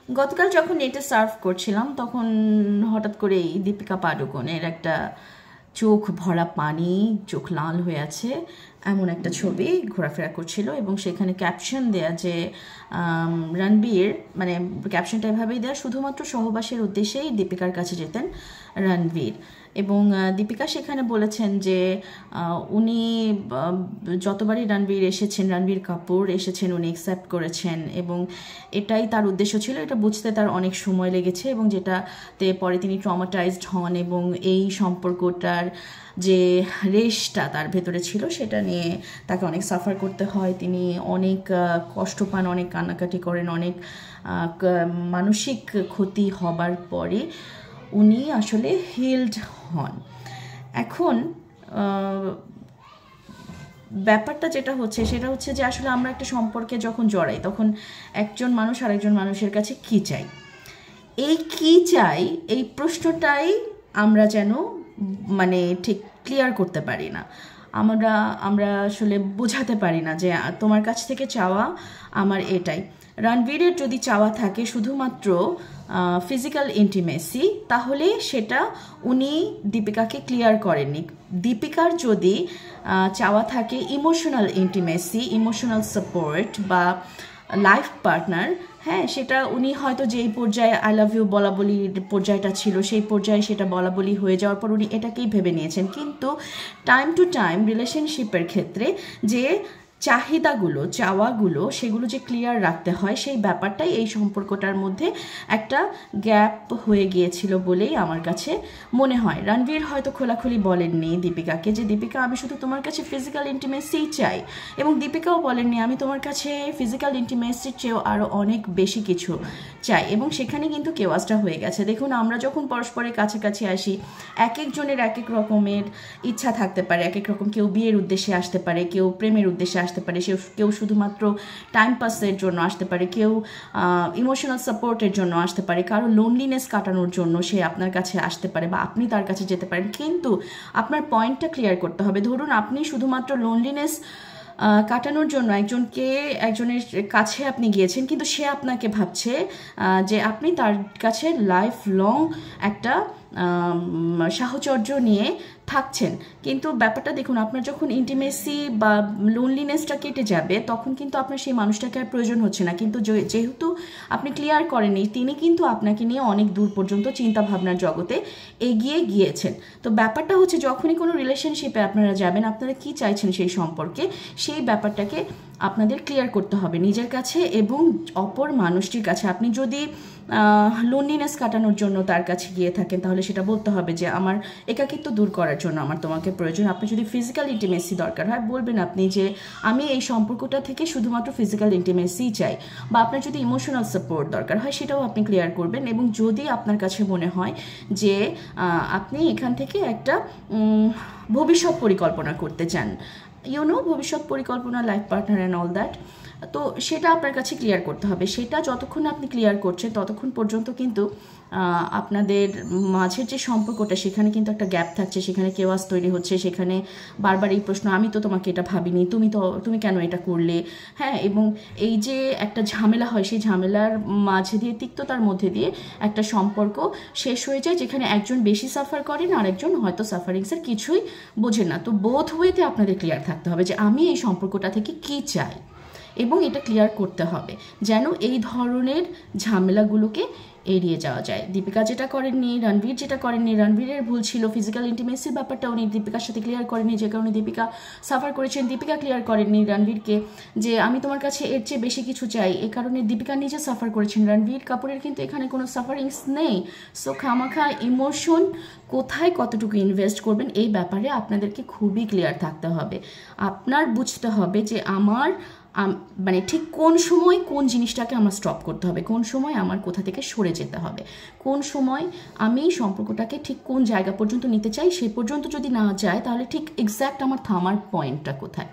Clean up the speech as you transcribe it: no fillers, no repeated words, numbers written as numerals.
গতকাল যখন এটা সার্ভ করছিলাম তখন হঠাৎ করেই দীপিকা পাডুকোনের একটা চোখ ভরা পানি, চোখ লাল হয়ে আছে এমন একটা ছবি ঘোরাফেরা করছিল এবং সেখানে ক্যাপশন দেয়া যে রণবীর, মানে ক্যাপশনটা এভাবেই দেয়া, শুধুমাত্র সহবাসের উদ্দেশ্যেই দীপিকার কাছে যেতেন রণবীর। এবং দীপিকা সেখানে বলেছেন যে উনি যতবারই রণবীর এসেছেন, রণবীর কাপুর এসেছেন, উনি অ্যাকসেপ্ট করেছেন এবং এটাই তার উদ্দেশ্য ছিল। এটা বুঝতে তার অনেক সময় লেগেছে এবং যেটাতে পরে তিনি ট্রমাটাইজড হন এবং এই সম্পর্কটার যে রেশটা তার ভেতরে ছিল সেটা নিয়ে তাকে অনেক সাফার করতে হয়। তিনি অনেক কষ্ট পান, অনেক কান্নাকাটি করেন, অনেক মানসিক ক্ষতি হবার পরে উনি আসলে হিলড হন। এখন ব্যাপারটা যেটা হচ্ছে সেটা হচ্ছে যে আসলে আমরা একটা সম্পর্কে যখন জড়াই তখন একজন মানুষ আরেকজন মানুষের কাছে কি চাই, এই কি চাই এই প্রশ্নটাই আমরা যেন মানে ঠিক ক্লিয়ার করতে পারি না। আমরা আসলে বোঝাতে পারি না যে তোমার কাছ থেকে চাওয়া আমার এটাই। রণবীরের যদি চাওয়া থাকে শুধুমাত্র ফিজিক্যাল ইন্টিমেসি, তাহলে সেটা উনি দীপিকাকে ক্লিয়ার করেননি। দীপিকার যদি চাওয়া থাকে ইমোশনাল ইন্টিমেসি, ইমোশনাল সাপোর্ট বা লাইফ পার্টনার, হ্যাঁ, সেটা উনি হয়তো যেই পর্যায়ে আই লাভ ইউ বলা বলির পর্যায়টা ছিল সেই পর্যায়ে সেটা বলা বলি হয়ে যাওয়ার পর উনি এটাকেই ভেবে নিয়েছেন। কিন্তু টাইম টু টাইম রিলেশনশিপের ক্ষেত্রে যে চাহিদাগুলো, চাওয়াগুলো, সেগুলো যে ক্লিয়ার রাখতে হয় সেই ব্যাপারটাই এই সম্পর্কটার মধ্যে একটা গ্যাপ হয়ে গিয়েছিল বলেই আমার কাছে মনে হয়। রণবীর হয়তো খোলাখুলি বলেননি দীপিকাকে যে দীপিকা আমি শুধু তোমার কাছে ফিজিক্যাল ইন্টিমেসিই চাই, এবং দীপিকাও বলেননি আমি তোমার কাছে ফিজিক্যাল ইন্টিমেসির চেয়েও আরও অনেক বেশি কিছু চাই। এবং সেখানে কিন্তু কেওয়াজটা হয়ে গেছে। দেখুন, আমরা যখন পরস্পরের কাছাকাছি আসি এক একজনের এক এক রকমের ইচ্ছা থাকতে পারে, এক এক রকম, কেউ বিয়ের উদ্দেশ্যে আসতে পারে, কেউ প্রেমের উদ্দেশ্যে আসতে পারে, কেউ শুধুমাত্র টাইম পাসের জন্য আসতে পারে, কেউ ইমোশনাল সাপোর্টের জন্য আসতে পারে, কারো লোনলিনেস কাটানোর জন্য সে আপনার কাছে আসতে পারে বা আপনি তার কাছে যেতে পারেন। কিন্তু আপনার পয়েন্টটা ক্লিয়ার করতে হবে। ধরুন আপনি শুধুমাত্র লোনলিনেস কাটানোর জন্য একজনের কাছে আপনি গিয়েছেন, কিন্তু সে আপনাকে ভাবছে যে আপনি তার কাছে লাইফ লং একটা সাহচর্য নিয়ে থাকছেন। কিন্তু ব্যাপারটা দেখুন, আপনার যখন ইন্টিমেসি বা লোনলিনেসটা কেটে যাবে তখন কিন্তু আপনার সেই মানুষটাকে আর প্রয়োজন হচ্ছে না। কিন্তু যেহেতু আপনি ক্লিয়ার করেননি, তিনি কিন্তু আপনাকে নিয়ে অনেক দূর পর্যন্ত চিন্তা ভাবনার জগতে এগিয়ে গিয়েছেন। তো ব্যাপারটা হচ্ছে যখনই কোনো রিলেশনশিপে আপনারা যাবেন, আপনারা কি চাইছেন সেই সম্পর্কে, সেই ব্যাপারটাকে আপনাদের ক্লিয়ার করতে হবে নিজের কাছে এবং অপর মানুষটির কাছে। আপনি যদি লোনলিনেস কাটানোর জন্য তার কাছে গিয়ে থাকেন তাহলে সেটা বলতে হবে যে আমার একাকিত্ব দূর করার জন্য আমার তোমাকে প্রয়োজন। আপনি যদি ফিজিক্যাল ইন্টিমেসি দরকার হয় বলবেন আপনি যে আমি এই সম্পর্কটা থেকে শুধুমাত্র ফিজিক্যাল ইন্টিমেসি চাই। বা আপনার যদি ইমোশনাল সাপোর্ট দরকার হয় সেটাও আপনি ক্লিয়ার করবেন। এবং যদি আপনার কাছে মনে হয় যে আপনি এখান থেকে একটা ভবিষ্যৎ পরিকল্পনা করতে চান, ভবিষ্যৎ পরিকল্পনা, life partner and all that, তো সেটা আপনার কাছে ক্লিয়ার করতে হবে। সেটা যতক্ষণ আপনি ক্লিয়ার করছেন ততক্ষণ পর্যন্ত কিন্তু আপনাদের মাঝের যে সম্পর্কটা সেখানে কিন্তু একটা গ্যাপ থাকছে, সেখানে কেওয়াজ তৈরি হচ্ছে, সেখানে বারবার এই প্রশ্ন আমি তো তোমাকে এটা ভাবিনি, তুমি কেন এটা করলে, হ্যাঁ। এবং এই যে একটা ঝামেলা হয় সেই ঝামেলার মাঝে দিয়ে, তিক্ততার মধ্যে দিয়ে একটা সম্পর্ক শেষ হয়ে যায় যেখানে একজন বেশি সাফার করেন আর একজন হয়তো সাফারিংসের কিছুই বোঝেন না। তো বোথ ওয়েতে আপনাদের ক্লিয়ার থাকতে হবে যে আমি এই সম্পর্কটা থেকে কি চাই এবং এটা ক্লিয়ার করতে হবে যেন এই ধরনের ঝামেলাগুলোকে এড়িয়ে যাওয়া যায়। দীপিকা যেটা করেননি, রণবীর যেটা করেননি, রণবীরের ভুল ছিল ফিজিক্যাল ইন্টিমেসির ব্যাপারটা উনি দীপিকার সাথে ক্লিয়ার করেননি, যে কারণে দীপিকা সাফার করেছেন। দীপিকা ক্লিয়ার করেননি রণবীরকে যে আমি তোমার কাছে এর চেয়ে বেশি কিছু চাই, এ কারণে দীপিকা নিজে সাফার করেছেন। রণবীর কাপুরের কিন্তু এখানে কোনো সাফারিংস নেই। সো খামাখা ইমোশন কোথায় কতটুকু ইনভেস্ট করবেন এই ব্যাপারে আপনাদেরকে খুবই ক্লিয়ার থাকতে হবে। আপনার বুঝতে হবে যে আমার মানে ঠিক কোন সময় কোন জিনিসটাকে আমার স্টপ করতে হবে, কোন সময় আমার কোথা থেকে সরে যেতে হবে, কোন সময় আমি সম্পর্কটাকে ঠিক কোন জায়গা পর্যন্ত নিতে চাই, সে পর্যন্ত যদি না যায় তাহলে ঠিক এক্স্যাক্ট আমার থামার পয়েন্টটা কোথায়।